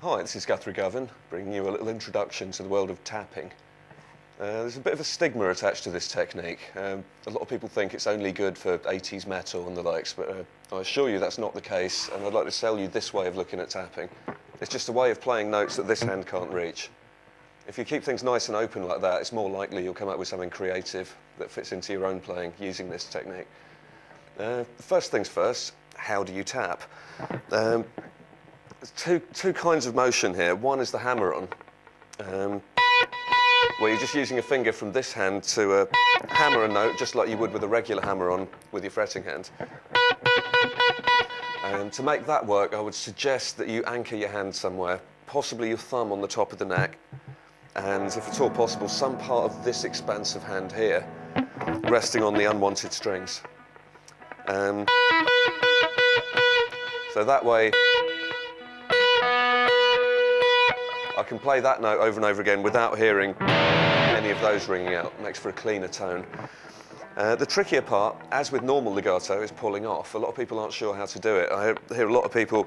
Hi, this is Guthrie Govan, bringing you a little introduction to the world of tapping. There's a bit of a stigma attached to this technique. A lot of people think it's only good for 80s metal and the likes, but I assure you that's not the case, and I'd like to sell you this way of looking at tapping. It's just a way of playing notes that this hand can't reach. If you keep things nice and open like that, it's more likely you'll come up with something creative that fits into your own playing using this technique. First things first, how do you tap? There's two kinds of motion here. One is the hammer-on, where you're just using a finger from this hand to hammer a note just like you would with a regular hammer-on with your fretting hand. And to make that work, I would suggest that you anchor your hand somewhere, possibly your thumb on the top of the neck, and if at all possible, some part of this expansive hand here, resting on the unwanted strings. So that way, I can play that note over and over again without hearing any of those ringing out. It makes for a cleaner tone. The trickier part, as with normal legato, is pulling off. A lot of people aren't sure how to do it. I hear a lot of people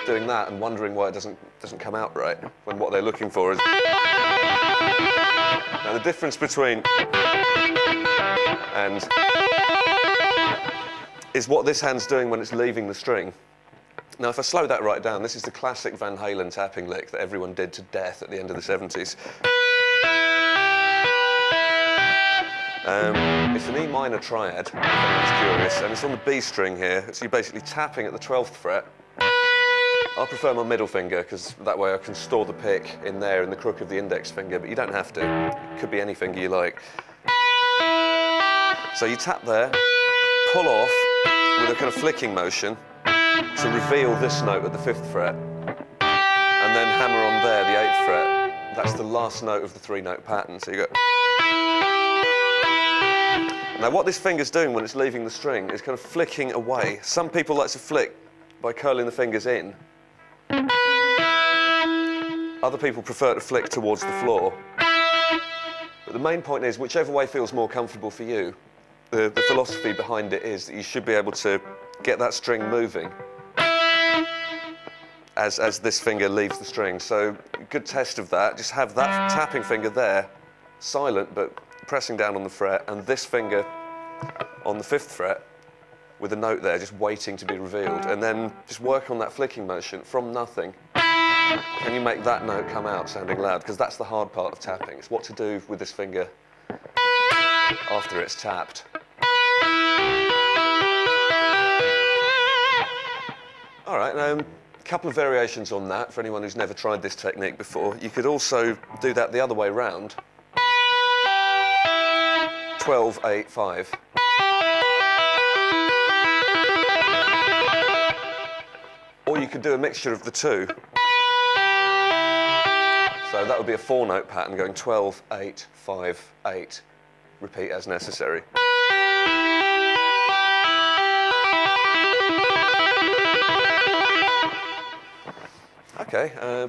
doing that and wondering why it doesn't come out right, when what they're looking for is... Now the difference between and is what this hand's doing when it's leaving the string. Now, if I slow that right down, this is the classic Van Halen tapping lick that everyone did to death at the end of the 70s. It's an E minor triad, if anyone's curious, and it's on the B string here, so you're basically tapping at the 12th fret. I prefer my middle finger, because that way I can store the pick in there in the crook of the index finger, but you don't have to. It could be any finger you like. So you tap there, pull off with a kind of flicking motion to reveal this note at the 5th fret, and then hammer on there, the 8th fret. That's the last note of the 3-note pattern. So you go. Now what this finger's doing when it's leaving the string is kind of flicking away. Some people like to flick by curling the fingers in. Other people prefer to flick towards the floor. But the main point is, whichever way feels more comfortable for you, the philosophy behind it is that you should be able to get that string moving as this finger leaves the string. So a good test of that, just have that tapping finger there, silent but pressing down on the fret, and this finger on the 5th fret with a note there just waiting to be revealed, and then just work on that flicking motion from nothing. Can you make that note come out sounding loud? Because that's the hard part of tapping. It's what to do with this finger after it's tapped. All right, a couple of variations on that for anyone who's never tried this technique before. You could also do that the other way round. 12, 8, 5. Or you could do a mixture of the two. So that would be a 4-note pattern going 12, 8, 5, 8. Repeat as necessary. Okay,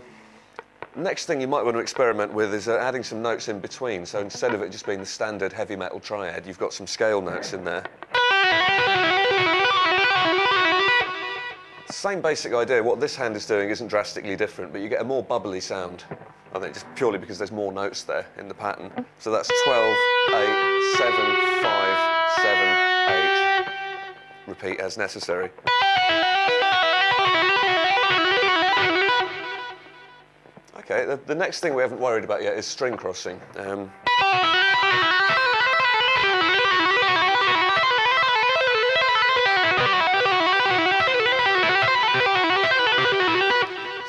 next thing you might want to experiment with is adding some notes in between. So instead of it just being the standard heavy metal triad, you've got some scale notes in there. Same basic idea. What this hand is doing isn't drastically different, but you get a more bubbly sound. I think just purely because there's more notes there in the pattern. So that's 12, 8, 7, 5, 7, 8. Repeat as necessary. Okay, the next thing we haven't worried about yet is string crossing. So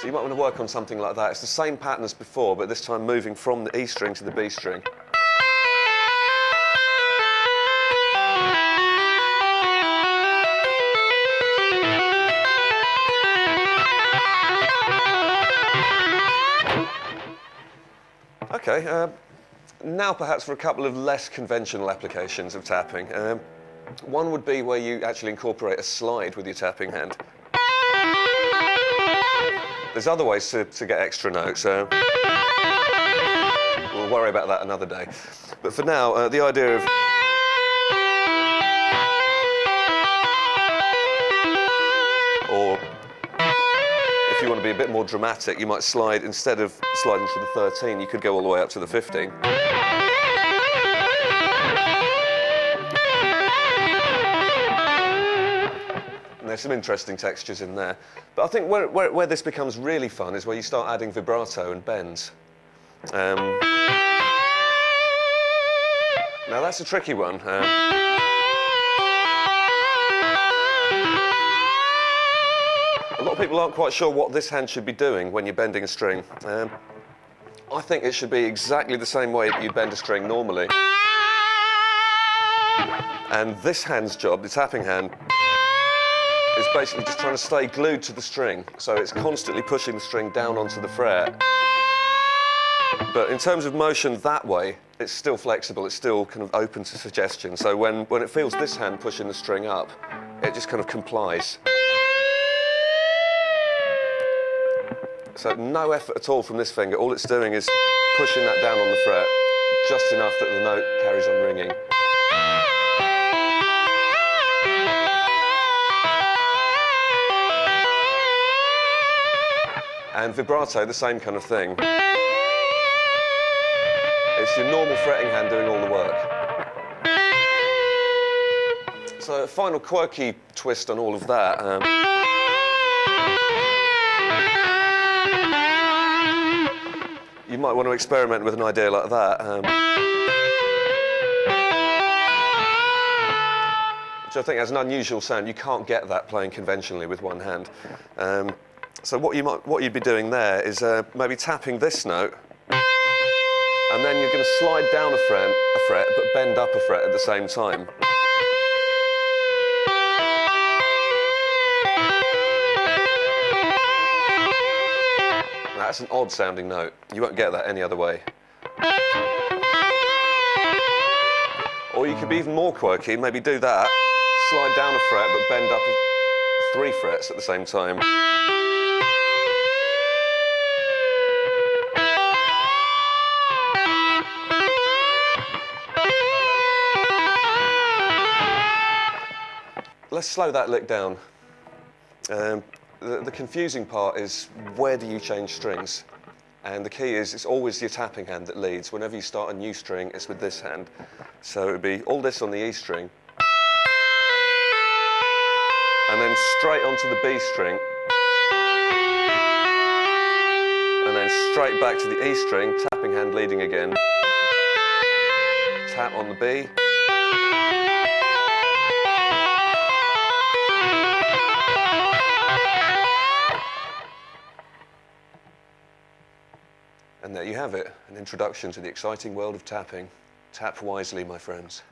you might want to work on something like that. It's the same pattern as before, but this time moving from the E string to the B string. Okay, now perhaps for a couple of less conventional applications of tapping. One would be where you actually incorporate a slide with your tapping hand. There's other ways to get extra notes. We'll worry about that another day. But for now, the idea of or if you want to be a bit more dramatic, you might slide, instead of sliding to the 13, you could go all the way up to the 15. And there's some interesting textures in there. But I think where this becomes really fun is where you start adding vibrato and bends. Now that's a tricky one. A lot of people aren't quite sure what this hand should be doing when you're bending a string. I think it should be exactly the same way that you bend a string normally. And this hand's job, the tapping hand, is basically just trying to stay glued to the string. So it's constantly pushing the string down onto the fret. But in terms of motion that way, it's still flexible, it's still kind of open to suggestion. So when it feels this hand pushing the string up, it just kind of complies. So no effort at all from this finger. All it's doing is pushing that down on the fret, just enough that the note carries on ringing. And vibrato, the same kind of thing. It's your normal fretting hand doing all the work. So a final quirky twist on all of that. You might want to experiment with an idea like that. Which I think has an unusual sound. You can't get that playing conventionally with one hand. So what you'd be doing there is maybe tapping this note, and then you're going to slide down a fret, but bend up a fret at the same time. Now, that's an odd sounding note. You won't get that any other way. Or you could be even more quirky, maybe do that, slide down a fret, but bend up 3 frets at the same time. Let's slow that lick down. The confusing part is, where do you change strings? And the key is, it's always your tapping hand that leads. Whenever you start a new string, it's with this hand. So it would be all this on the E string, and then straight onto the B string, and then straight back to the E string, tapping hand leading again, tap on the B, and there you have it, an introduction to the exciting world of tapping. Tap wisely, my friends.